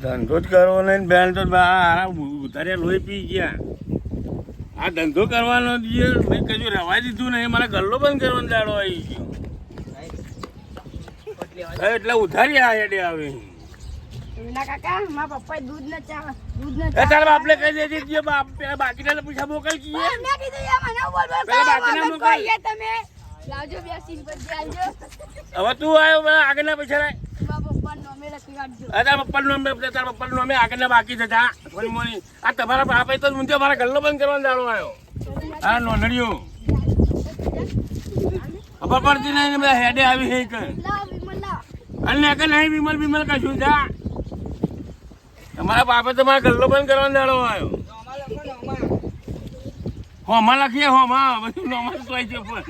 ધંધો જ કરવો નહીં બેન તો ઉતારે લોહી પી ગયા. આ ધંધો કરવાનો મેં કશું રવાય દીધું નહીં. મારા ગલ્લો બંધ કરવાનો દાડો આવી ગયો એટલે ઉધારી આ હેડે આવે. તારા બાપને કહી દેજે બાકીના પૈસા મોકલ કીએ. હવે તું આવ્યો આગળના પૈસા લાય. તારા પપ્પાનું નામે આગળના બાકી છે. આ તમારા બાપે તો મુંજે મારા ગલ્લો બંધ કરવાનો દાડો આવ્યો. હા નોંધણીઓ ખબર પડતી નહીં બધા હેડે આવી હે અને નહીં વિમલ કશું જા. તમારા બાપે તો મારા ગલ્લો બંધ કરવાનો દાડો આવ્યો. હોમાં લખીએ હોમાં બધું નોમાં છે પણ